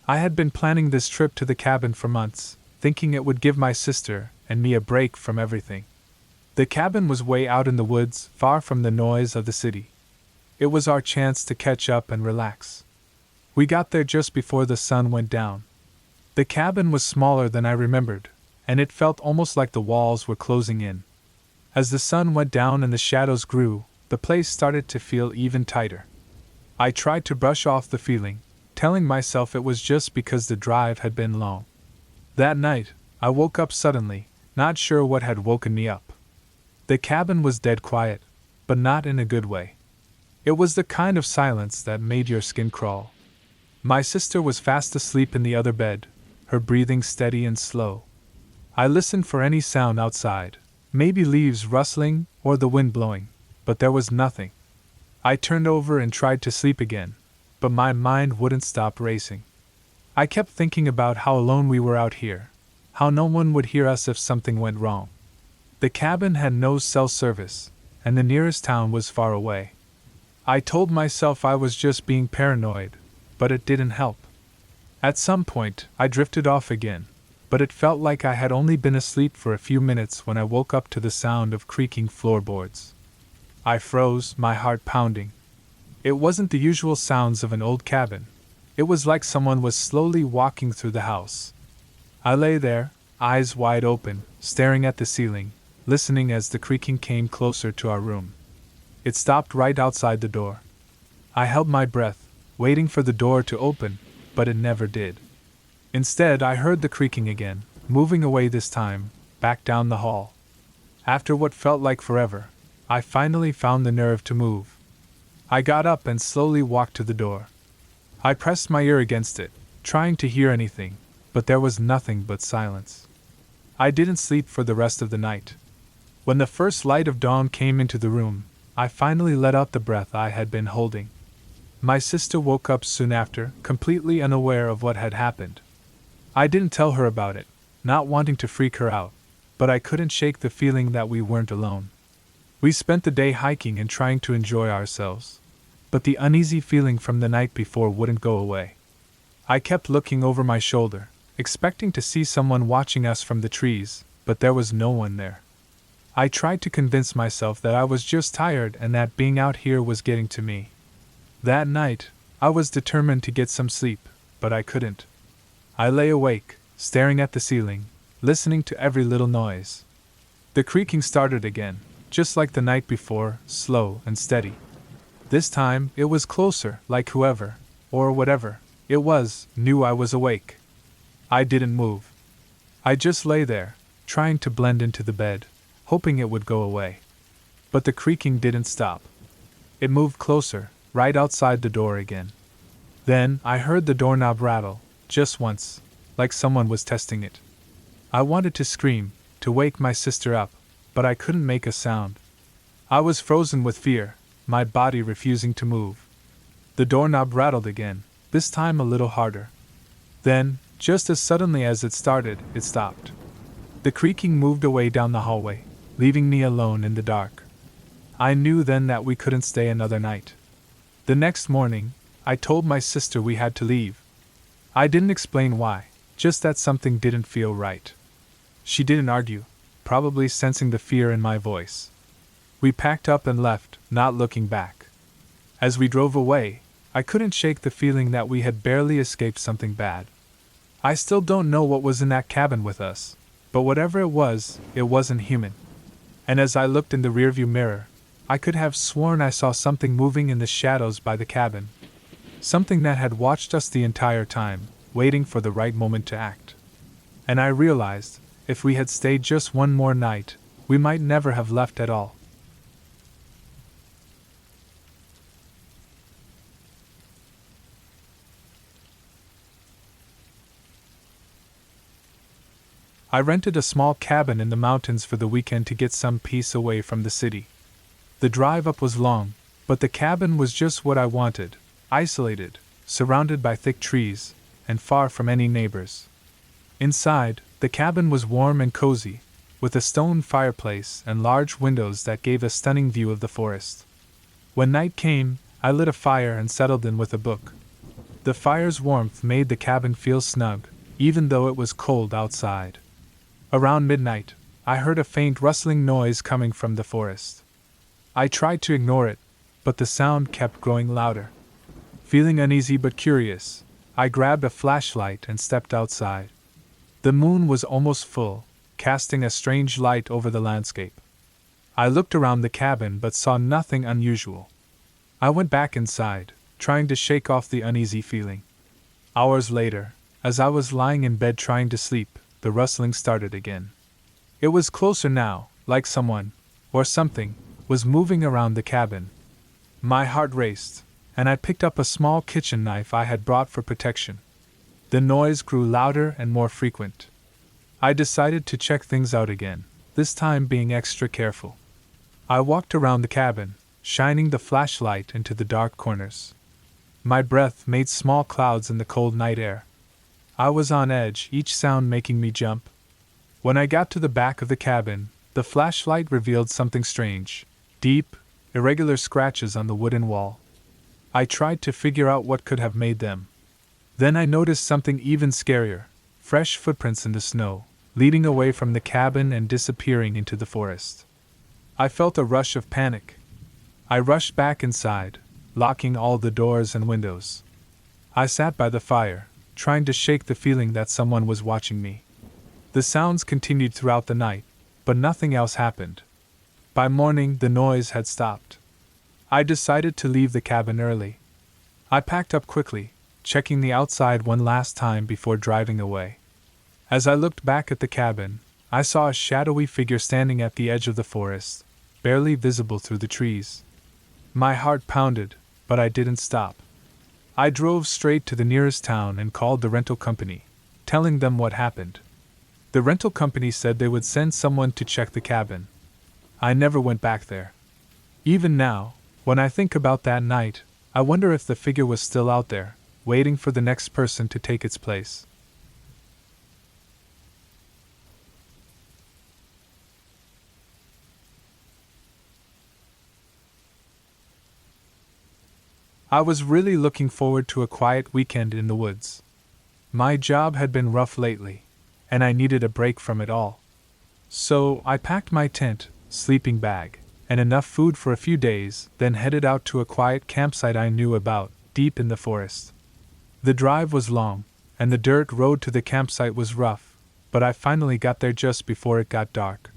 I had been planning this trip to the cabin for months, thinking it would give my sister and me a break from everything. The cabin was way out in the woods, far from the noise of the city. It was our chance to catch up and relax. We got there just before the sun went down. The cabin was smaller than I remembered, and it felt almost like the walls were closing in. As the sun went down and the shadows grew, the place started to feel even tighter. I tried to brush off the feeling, telling myself it was just because the drive had been long. That night, I woke up suddenly, not sure what had woken me up. The cabin was dead quiet, but not in a good way. It was the kind of silence that made your skin crawl. My sister was fast asleep in the other bed, her breathing steady and slow. I listened for any sound outside, maybe leaves rustling or the wind blowing, but there was nothing. I turned over and tried to sleep again, but my mind wouldn't stop racing. I kept thinking about how alone we were out here, how no one would hear us if something went wrong. The cabin had no cell service, and the nearest town was far away. I told myself I was just being paranoid, but it didn't help. At some point, I drifted off again, but it felt like I had only been asleep for a few minutes when I woke up to the sound of creaking floorboards. I froze, my heart pounding. It wasn't the usual sounds of an old cabin. It was like someone was slowly walking through the house. I lay there, eyes wide open, staring at the ceiling, listening as the creaking came closer to our room. It stopped right outside the door. I held my breath, waiting for the door to open, but it never did. Instead, I heard the creaking again, moving away this time, back down the hall. After what felt like forever, I finally found the nerve to move. I got up and slowly walked to the door. I pressed my ear against it, trying to hear anything, but there was nothing but silence. I didn't sleep for the rest of the night. When the first light of dawn came into the room, I finally let out the breath I had been holding. My sister woke up soon after, completely unaware of what had happened. I didn't tell her about it, not wanting to freak her out, but I couldn't shake the feeling that we weren't alone. We spent the day hiking and trying to enjoy ourselves, but the uneasy feeling from the night before wouldn't go away. I kept looking over my shoulder, expecting to see someone watching us from the trees, but there was no one there. I tried to convince myself that I was just tired and that being out here was getting to me. That night, I was determined to get some sleep, but I couldn't. I lay awake, staring at the ceiling, listening to every little noise. The creaking started again, just like the night before, slow and steady. This time, it was closer, like whoever, or whatever it was, knew I was awake. I didn't move. I just lay there, trying to blend into the bed, hoping it would go away. But the creaking didn't stop. It moved closer, right outside the door again. Then, I heard the doorknob rattle, just once, like someone was testing it. I wanted to scream, to wake my sister up, but I couldn't make a sound. I was frozen with fear, my body refusing to move. The doorknob rattled again, this time a little harder. Then, just as suddenly as it started, it stopped. The creaking moved away down the hallway, leaving me alone in the dark. I knew then that we couldn't stay another night. The next morning, I told my sister we had to leave. I didn't explain why, just that something didn't feel right. She didn't argue, probably sensing the fear in my voice. We packed up and left, not looking back. As we drove away, I couldn't shake the feeling that we had barely escaped something bad. I still don't know what was in that cabin with us, but whatever it wasn't human. And as I looked in the rearview mirror, I could have sworn I saw something moving in the shadows by the cabin. Something that had watched us the entire time, waiting for the right moment to act. And I realized, if we had stayed just one more night, we might never have left at all. I rented a small cabin in the mountains for the weekend to get some peace away from the city. The drive up was long, but the cabin was just what I wanted, isolated, surrounded by thick trees, and far from any neighbors. Inside, the cabin was warm and cozy, with a stone fireplace and large windows that gave a stunning view of the forest. When night came, I lit a fire and settled in with a book. The fire's warmth made the cabin feel snug, even though it was cold outside. Around midnight, I heard a faint rustling noise coming from the forest. I tried to ignore it, but the sound kept growing louder. Feeling uneasy but curious, I grabbed a flashlight and stepped outside. The moon was almost full, casting a strange light over the landscape. I looked around the cabin but saw nothing unusual. I went back inside, trying to shake off the uneasy feeling. Hours later, as I was lying in bed trying to sleep, the rustling started again. It was closer now, like someone, or something, was moving around the cabin. My heart raced, and I picked up a small kitchen knife I had brought for protection. The noise grew louder and more frequent. I decided to check things out again, this time being extra careful. I walked around the cabin, shining the flashlight into the dark corners. My breath made small clouds in the cold night air. I was on edge, each sound making me jump. When I got to the back of the cabin, the flashlight revealed something strange: deep, irregular scratches on the wooden wall. I tried to figure out what could have made them. Then I noticed something even scarier: fresh footprints in the snow, leading away from the cabin and disappearing into the forest. I felt a rush of panic. I rushed back inside, locking all the doors and windows. I sat by the fire, trying to shake the feeling that someone was watching me. The sounds continued throughout the night, but nothing else happened. By morning, the noise had stopped. I decided to leave the cabin early. I packed up quickly, checking the outside one last time before driving away. As I looked back at the cabin, I saw a shadowy figure standing at the edge of the forest, barely visible through the trees. My heart pounded, but I didn't stop. I drove straight to the nearest town and called the rental company, telling them what happened. The rental company said they would send someone to check the cabin. I never went back there. Even now, when I think about that night, I wonder if the figure was still out there, waiting for the next person to take its place. I was really looking forward to a quiet weekend in the woods. My job had been rough lately, and I needed a break from it all. So I packed my tent, sleeping bag, and enough food for a few days, then headed out to a quiet campsite I knew about, deep in the forest. The drive was long, and the dirt road to the campsite was rough, but I finally got there just before it got dark.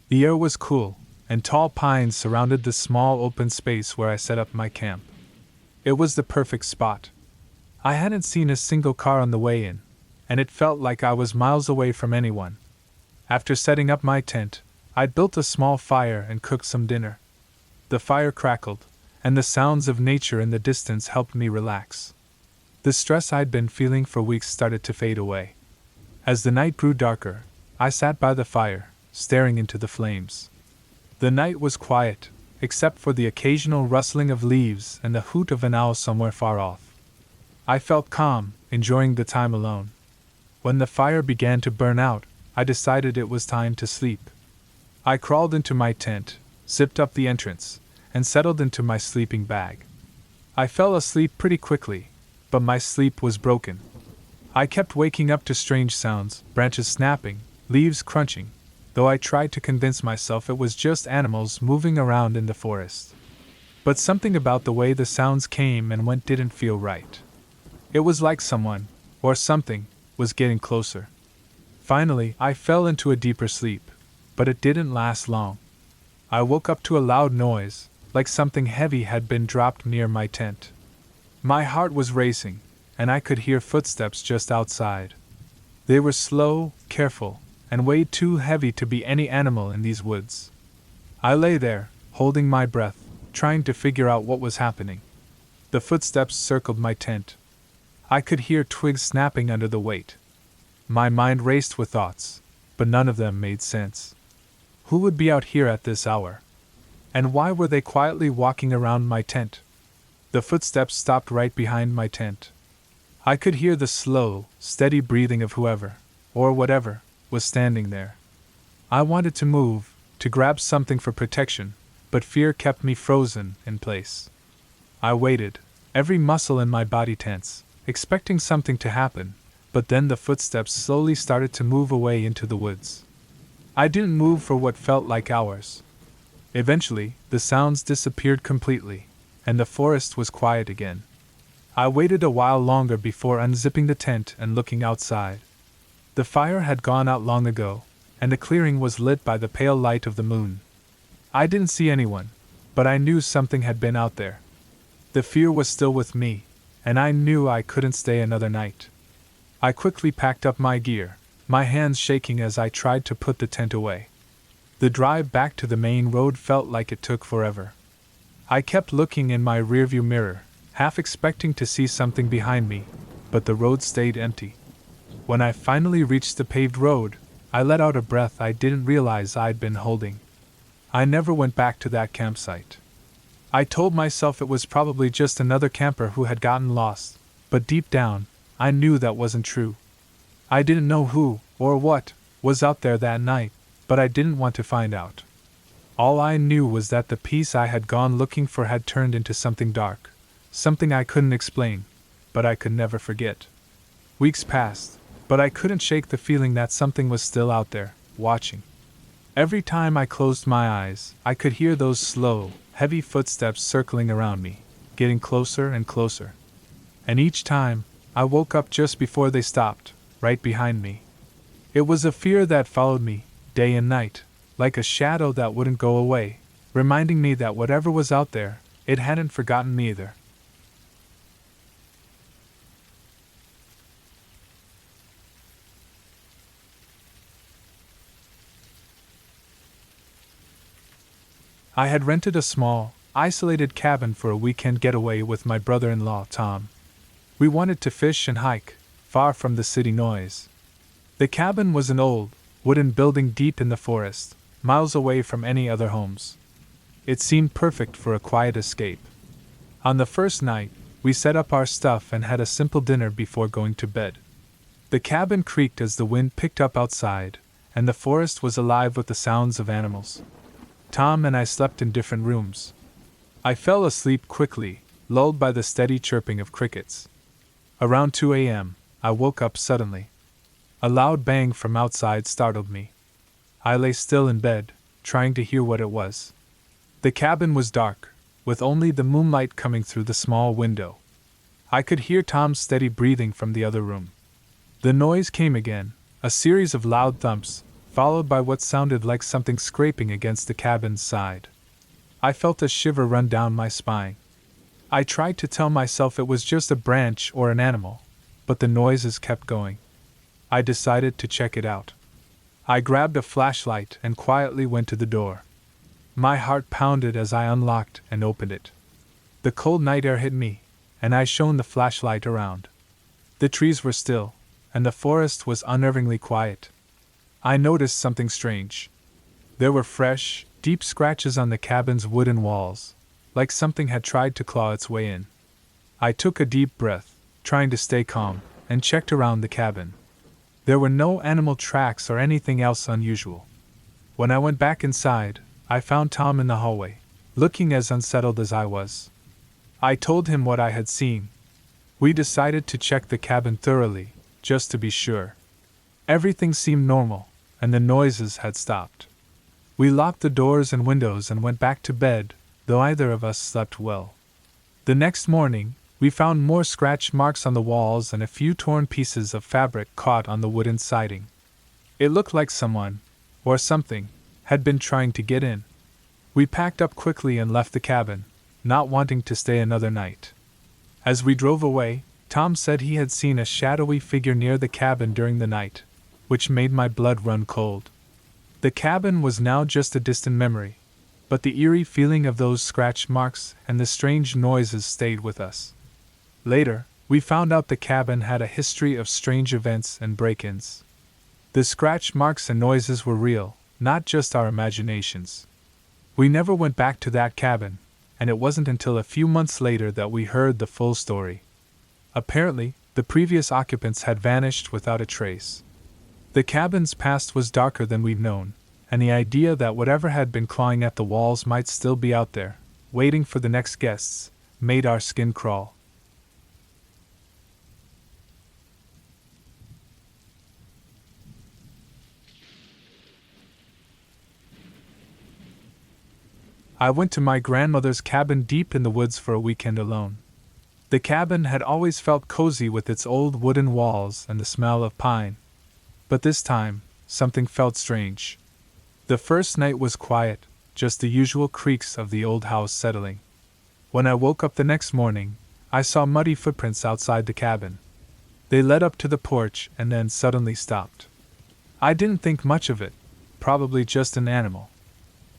The air was cool, and tall pines surrounded the small open space where I set up my camp. It was the perfect spot. I hadn't seen a single car on the way in, and it felt like I was miles away from anyone. After setting up my tent, I built a small fire and cooked some dinner. The fire crackled, and the sounds of nature in the distance helped me relax. The stress I'd been feeling for weeks started to fade away. As the night grew darker, I sat by the fire, staring into the flames. The night was quiet, except for the occasional rustling of leaves and the hoot of an owl somewhere far off. I felt calm, enjoying the time alone. When the fire began to burn out, I decided it was time to sleep. I crawled into my tent, zipped up the entrance, and settled into my sleeping bag. I fell asleep pretty quickly, but my sleep was broken. I kept waking up to strange sounds, branches snapping, leaves crunching, though I tried to convince myself it was just animals moving around in the forest. But something about the way the sounds came and went didn't feel right. It was like someone, or something, was getting closer. Finally, I fell into a deeper sleep, but it didn't last long. I woke up to a loud noise, like something heavy had been dropped near my tent. My heart was racing, and I could hear footsteps just outside. They were slow, careful, and weighed too heavy to be any animal in these woods. I lay there, holding my breath, trying to figure out what was happening. The footsteps circled my tent. I could hear twigs snapping under the weight. My mind raced with thoughts, but none of them made sense. Who would be out here at this hour? And why were they quietly walking around my tent? The footsteps stopped right behind my tent. I could hear the slow, steady breathing of whoever, or whatever, was standing there. I wanted to move, to grab something for protection, but fear kept me frozen in place. I waited, every muscle in my body tense, expecting something to happen, but then the footsteps slowly started to move away into the woods. I didn't move for what felt like hours. Eventually, the sounds disappeared completely, and the forest was quiet again. I waited a while longer before unzipping the tent and looking outside. The fire had gone out long ago, and the clearing was lit by the pale light of the moon. I didn't see anyone, but I knew something had been out there. The fear was still with me, and I knew I couldn't stay another night. I quickly packed up my gear, my hands shaking as I tried to put the tent away. The drive back to the main road felt like it took forever. I kept looking in my rearview mirror, half expecting to see something behind me, but the road stayed empty. When I finally reached the paved road, I let out a breath I didn't realize I'd been holding. I never went back to that campsite. I told myself it was probably just another camper who had gotten lost, but deep down, I knew that wasn't true. I didn't know who, or what, was out there that night, but I didn't want to find out. All I knew was that the peace I had gone looking for had turned into something dark, something I couldn't explain, but I could never forget. Weeks passed, but I couldn't shake the feeling that something was still out there, watching. Every time I closed my eyes, I could hear those slow, heavy footsteps circling around me, getting closer and closer. And each time, I woke up just before they stopped, right behind me. It was a fear that followed me, day and night, like a shadow that wouldn't go away, reminding me that whatever was out there, it hadn't forgotten me either. I had rented a small, isolated cabin for a weekend getaway with my brother-in-law, Tom. We wanted to fish and hike, far from the city noise. The cabin was an old, wooden building deep in the forest, miles away from any other homes. It seemed perfect for a quiet escape. On the first night, we set up our stuff and had a simple dinner before going to bed. The cabin creaked as the wind picked up outside, and the forest was alive with the sounds of animals. Tom and I slept in different rooms. I fell asleep quickly, lulled by the steady chirping of crickets. Around 2 a.m., I woke up suddenly. A loud bang from outside startled me. I lay still in bed, trying to hear what it was. The cabin was dark, with only the moonlight coming through the small window. I could hear Tom's steady breathing from the other room. The noise came again, a series of loud thumps, followed by what sounded like something scraping against the cabin's side. I felt a shiver run down my spine. I tried to tell myself it was just a branch or an animal, but the noises kept going. I decided to check it out. I grabbed a flashlight and quietly went to the door. My heart pounded as I unlocked and opened it. The cold night air hit me, and I shone the flashlight around. The trees were still, and the forest was unnervingly quiet. I noticed something strange. There were fresh, deep scratches on the cabin's wooden walls, like something had tried to claw its way in. I took a deep breath, trying to stay calm, and checked around the cabin. There were no animal tracks or anything else unusual. When I went back inside, I found Tom in the hallway, looking as unsettled as I was. I told him what I had seen. We decided to check the cabin thoroughly, just to be sure. Everything seemed normal, and the noises had stopped. We locked the doors and windows and went back to bed, though either of us slept well. The next morning, we found more scratch marks on the walls and a few torn pieces of fabric caught on the wooden siding. It looked like someone, or something, had been trying to get in. We packed up quickly and left the cabin, not wanting to stay another night. As we drove away, Tom said he had seen a shadowy figure near the cabin during the night, which made my blood run cold. The cabin was now just a distant memory, but the eerie feeling of those scratch marks and the strange noises stayed with us. Later, we found out the cabin had a history of strange events and break-ins. The scratch marks and noises were real, not just our imaginations. We never went back to that cabin, and it wasn't until a few months later that we heard the full story. Apparently, the previous occupants had vanished without a trace. The cabin's past was darker than we'd known, and the idea that whatever had been clawing at the walls might still be out there, waiting for the next guests, made our skin crawl. I went to my grandmother's cabin deep in the woods for a weekend alone. The cabin had always felt cozy with its old wooden walls and the smell of pine. But this time, something felt strange. The first night was quiet, just the usual creaks of the old house settling. When I woke up the next morning, I saw muddy footprints outside the cabin. They led up to the porch and then suddenly stopped. I didn't think much of it, probably just an animal.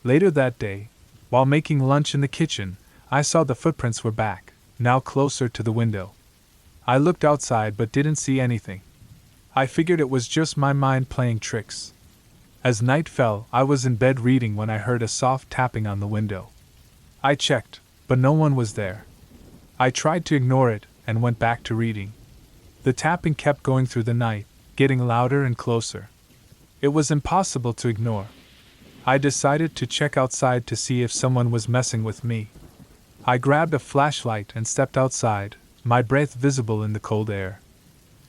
Later that day, while making lunch in the kitchen, I saw the footprints were back, now closer to the window. I looked outside but didn't see anything. I figured it was just my mind playing tricks. As night fell, I was in bed reading when I heard a soft tapping on the window. I checked, but no one was there. I tried to ignore it and went back to reading. The tapping kept going through the night, getting louder and closer. It was impossible to ignore. I decided to check outside to see if someone was messing with me. I grabbed a flashlight and stepped outside, my breath visible in the cold air.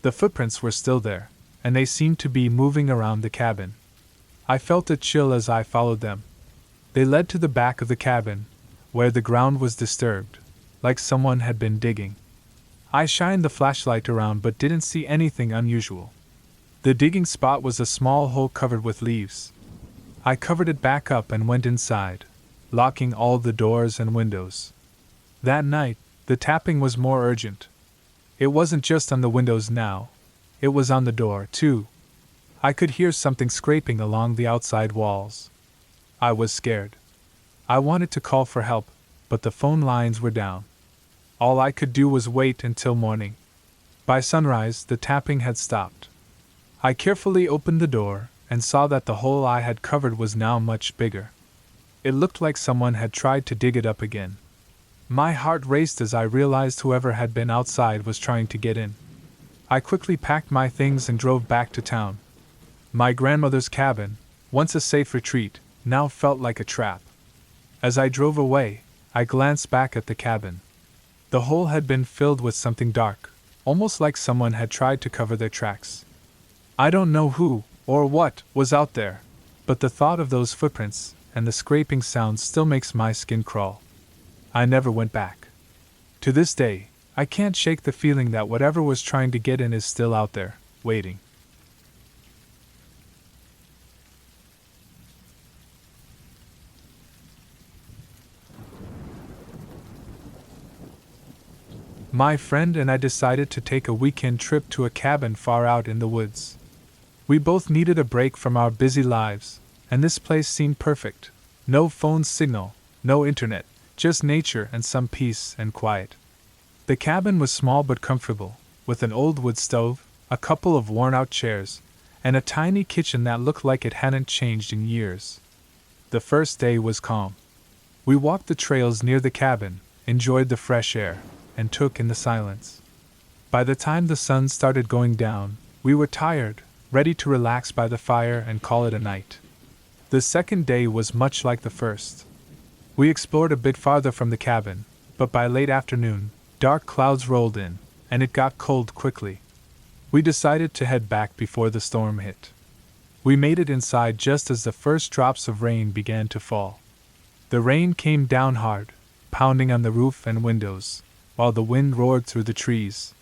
The footprints were still there, and they seemed to be moving around the cabin. I felt a chill as I followed them. They led to the back of the cabin, where the ground was disturbed, like someone had been digging. I shined the flashlight around but didn't see anything unusual. The digging spot was a small hole covered with leaves. I covered it back up and went inside, locking all the doors and windows. That night, the tapping was more urgent. It wasn't just on the windows now, it was on the door, too. I could hear something scraping along the outside walls. I was scared. I wanted to call for help, but the phone lines were down. All I could do was wait until morning. By sunrise, the tapping had stopped. I carefully opened the door and saw that the hole I had covered was now much bigger. It looked like someone had tried to dig it up again. My heart raced as I realized whoever had been outside was trying to get in. I quickly packed my things and drove back to town. My grandmother's cabin, once a safe retreat, now felt like a trap. As I drove away, I glanced back at the cabin. The hole had been filled with something dark, almost like someone had tried to cover their tracks. I don't know who, or what, was out there, but the thought of those footprints and the scraping sound still makes my skin crawl. I never went back. To this day, I can't shake the feeling that whatever was trying to get in is still out there, waiting. My friend and I decided to take a weekend trip to a cabin far out in the woods. We both needed a break from our busy lives, and this place seemed perfect. No phone signal, no internet, just nature and some peace and quiet. The cabin was small but comfortable, with an old wood stove, a couple of worn-out chairs, and a tiny kitchen that looked like it hadn't changed in years. The first day was calm. We walked the trails near the cabin, enjoyed the fresh air, and took in the silence. By the time the sun started going down, we were tired, ready to relax by the fire and call it a night. The second day was much like the first. We explored a bit farther from the cabin, but by late afternoon, dark clouds rolled in, and it got cold quickly. We decided to head back before the storm hit. We made it inside just as the first drops of rain began to fall. The rain came down hard, pounding on the roof and windows, while the wind roared through the trees.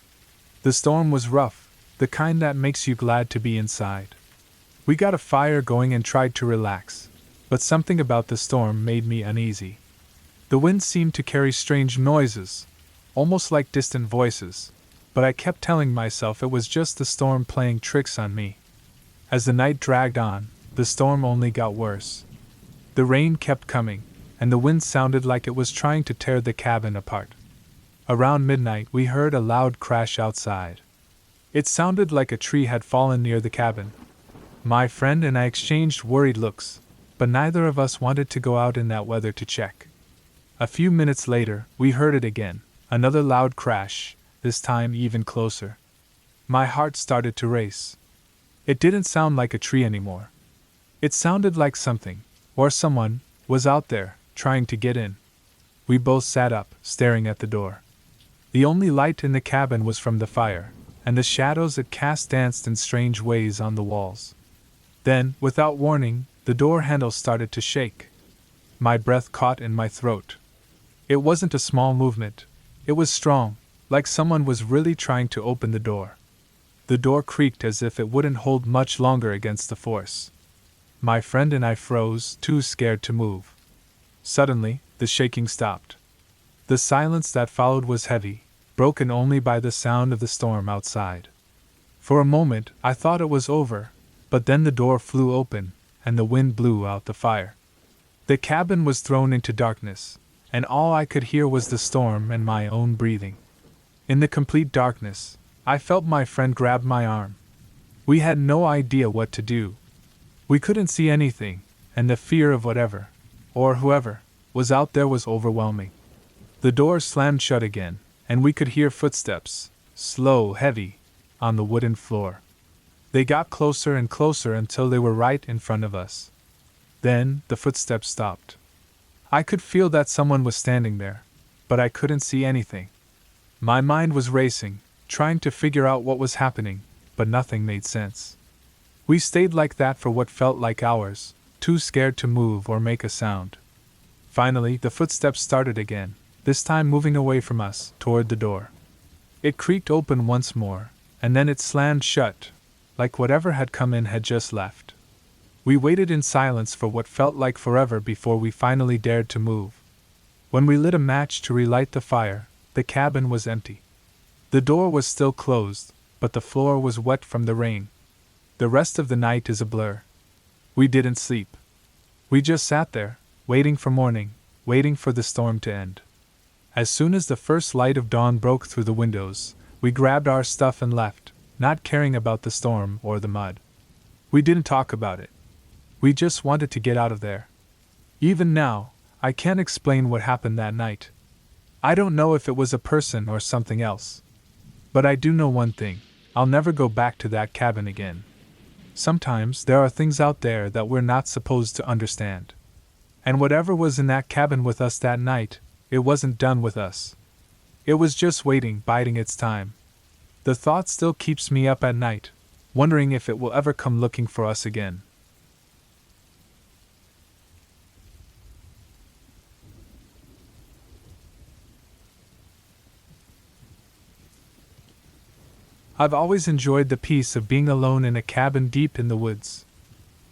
The storm was rough, the kind that makes you glad to be inside. We got a fire going and tried to relax, but something about the storm made me uneasy. The wind seemed to carry strange noises, almost like distant voices, but I kept telling myself it was just the storm playing tricks on me. As the night dragged on, the storm only got worse. The rain kept coming, and the wind sounded like it was trying to tear the cabin apart. Around midnight, we heard a loud crash outside. It sounded like a tree had fallen near the cabin. My friend and I exchanged worried looks, but neither of us wanted to go out in that weather to check. A few minutes later, we heard it again, another loud crash, this time even closer. My heart started to race. It didn't sound like a tree anymore. It sounded like something, or someone, was out there, trying to get in. We both sat up, staring at the door. The only light in the cabin was from the fire, and the shadows it cast danced in strange ways on the walls. Then, without warning, the door handle started to shake. My breath caught in my throat. It wasn't a small movement. It was strong, like someone was really trying to open the door. The door creaked as if it wouldn't hold much longer against the force. My friend and I froze, too scared to move. Suddenly, the shaking stopped. The silence that followed was heavy, broken only by the sound of the storm outside. For a moment, I thought it was over, but then the door flew open, and the wind blew out the fire. The cabin was thrown into darkness, and all I could hear was the storm and my own breathing. In the complete darkness, I felt my friend grab my arm. We had no idea what to do. We couldn't see anything, and the fear of whatever, or whoever, was out there was overwhelming. The door slammed shut again, and we could hear footsteps, slow, heavy, on the wooden floor. They got closer and closer until they were right in front of us. Then, the footsteps stopped. I could feel that someone was standing there, but I couldn't see anything. My mind was racing, trying to figure out what was happening, but nothing made sense. We stayed like that for what felt like hours, too scared to move or make a sound. Finally, the footsteps started again, this time moving away from us, toward the door. It creaked open once more, and then it slammed shut, like whatever had come in had just left. We waited in silence for what felt like forever before we finally dared to move. When we lit a match to relight the fire, the cabin was empty. The door was still closed, but the floor was wet from the rain. The rest of the night is a blur. We didn't sleep. We just sat there, waiting for morning, waiting for the storm to end. As soon as the first light of dawn broke through the windows, we grabbed our stuff and left, not caring about the storm or the mud. We didn't talk about it. We just wanted to get out of there. Even now, I can't explain what happened that night. I don't know if it was a person or something else. But I do know one thing: I'll never go back to that cabin again. Sometimes there are things out there that we're not supposed to understand. And whatever was in that cabin with us that night, it wasn't done with us. It was just waiting, biding its time. The thought still keeps me up at night, wondering if it will ever come looking for us again. I've always enjoyed the peace of being alone in a cabin deep in the woods.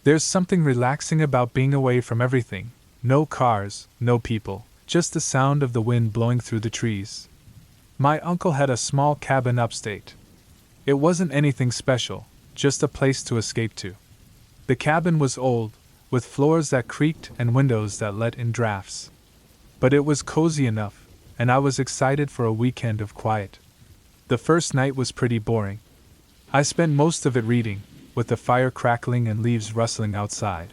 There's something relaxing about being away from everything. No cars, no people, just the sound of the wind blowing through the trees. My uncle had a small cabin upstate. It wasn't anything special, just a place to escape to. The cabin was old, with floors that creaked and windows that let in drafts. But it was cozy enough, and I was excited for a weekend of quiet. The first night was pretty boring. I spent most of it reading, with the fire crackling and leaves rustling outside.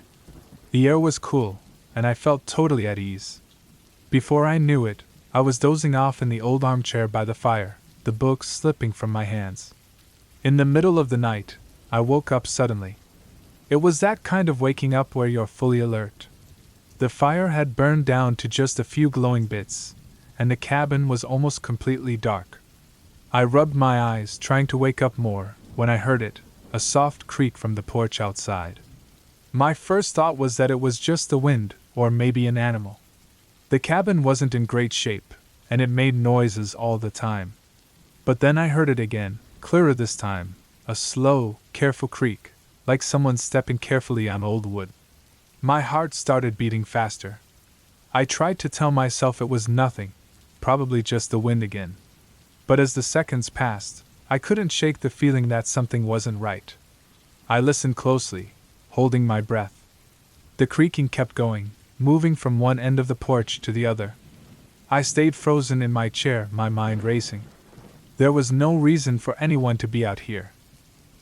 The air was cool, and I felt totally at ease. Before I knew it, I was dozing off in the old armchair by the fire, the books slipping from my hands. In the middle of the night, I woke up suddenly. It was that kind of waking up where you're fully alert. The fire had burned down to just a few glowing bits, and the cabin was almost completely dark. I rubbed my eyes, trying to wake up more, when I heard it, a soft creak from the porch outside. My first thought was that it was just the wind, or maybe an animal. The cabin wasn't in great shape, and it made noises all the time. But then I heard it again, clearer this time, a slow, careful creak, like someone stepping carefully on old wood. My heart started beating faster. I tried to tell myself it was nothing, probably just the wind again. But as the seconds passed, I couldn't shake the feeling that something wasn't right. I listened closely, holding my breath. The creaking kept going, moving from one end of the porch to the other. I stayed frozen in my chair, my mind racing. There was no reason for anyone to be out here.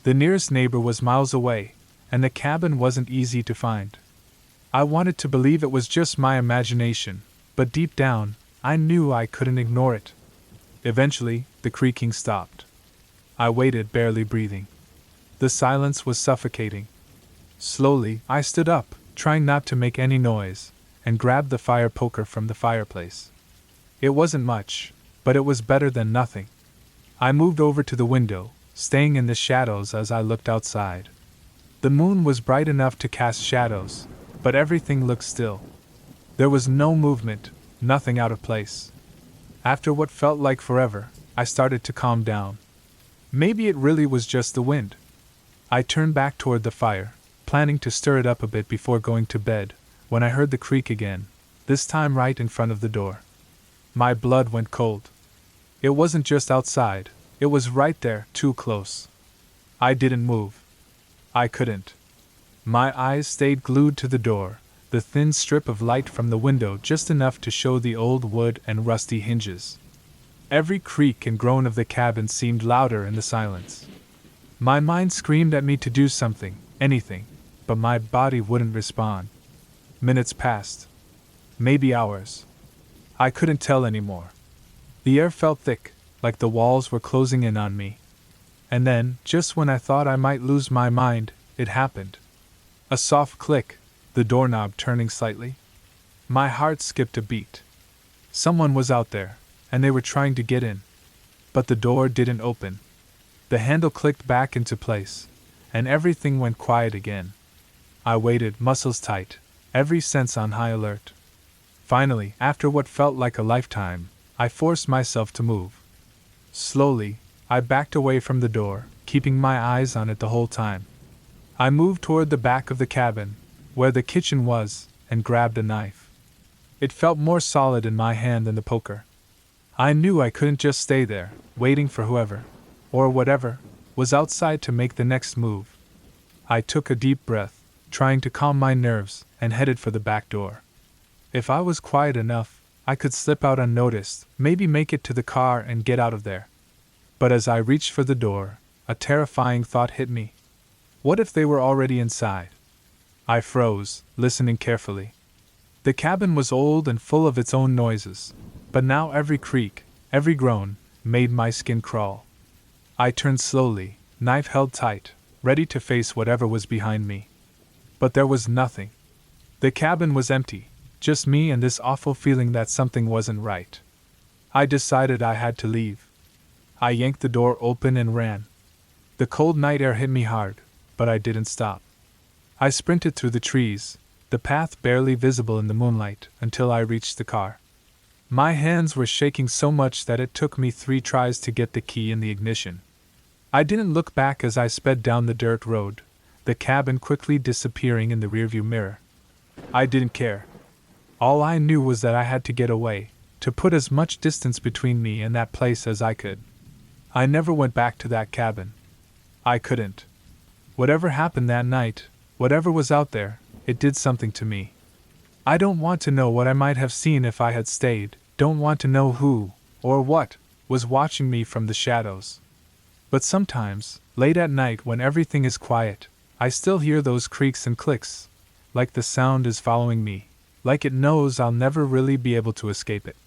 The nearest neighbor was miles away, and the cabin wasn't easy to find. I wanted to believe it was just my imagination, but deep down, I knew I couldn't ignore it. Eventually, the creaking stopped. I waited, barely breathing. The silence was suffocating. Slowly, I stood up, trying not to make any noise, and grabbed the fire poker from the fireplace. It wasn't much, but it was better than nothing. I moved over to the window, staying in the shadows as I looked outside. The moon was bright enough to cast shadows, but everything looked still. There was no movement, nothing out of place. After what felt like forever, I started to calm down. Maybe it really was just the wind. I turned back toward the fire, planning to stir it up a bit before going to bed, when I heard the creak again, this time right in front of the door. My blood went cold. It wasn't just outside, it was right there, too close. I didn't move. I couldn't. My eyes stayed glued to the door, the thin strip of light from the window just enough to show the old wood and rusty hinges. Every creak and groan of the cabin seemed louder in the silence. My mind screamed at me to do something, anything, but my body wouldn't respond. Minutes passed. Maybe hours. I couldn't tell anymore. The air felt thick, like the walls were closing in on me. And then, just when I thought I might lose my mind, it happened. A soft click, the doorknob turning slightly. My heart skipped a beat. Someone was out there, and they were trying to get in. But the door didn't open. The handle clicked back into place, and everything went quiet again. I waited, muscles tight, every sense on high alert. Finally, after what felt like a lifetime, I forced myself to move. Slowly, I backed away from the door, keeping my eyes on it the whole time. I moved toward the back of the cabin, where the kitchen was, and grabbed a knife. It felt more solid in my hand than the poker. I knew I couldn't just stay there, waiting for whoever, or whatever, was outside to make the next move. I took a deep breath, trying to calm my nerves, and headed for the back door. If I was quiet enough, I could slip out unnoticed, maybe make it to the car and get out of there. But as I reached for the door, a terrifying thought hit me. What if they were already inside? I froze, listening carefully. The cabin was old and full of its own noises, but now every creak, every groan, made my skin crawl. I turned slowly, knife held tight, ready to face whatever was behind me. But there was nothing. The cabin was empty, just me and this awful feeling that something wasn't right. I decided I had to leave. I yanked the door open and ran. The cold night air hit me hard, but I didn't stop. I sprinted through the trees, the path barely visible in the moonlight, until I reached the car. My hands were shaking so much that it took me 3 tries to get the key in the ignition. I didn't look back as I sped down the dirt road, the cabin quickly disappearing in the rearview mirror. I didn't care. All I knew was that I had to get away, to put as much distance between me and that place as I could. I never went back to that cabin. I couldn't. Whatever happened that night, whatever was out there, it did something to me. I don't want to know what I might have seen if I had stayed, don't want to know who, or what, was watching me from the shadows. But sometimes, late at night when everything is quiet, I still hear those creaks and clicks, like the sound is following me, like it knows I'll never really be able to escape it.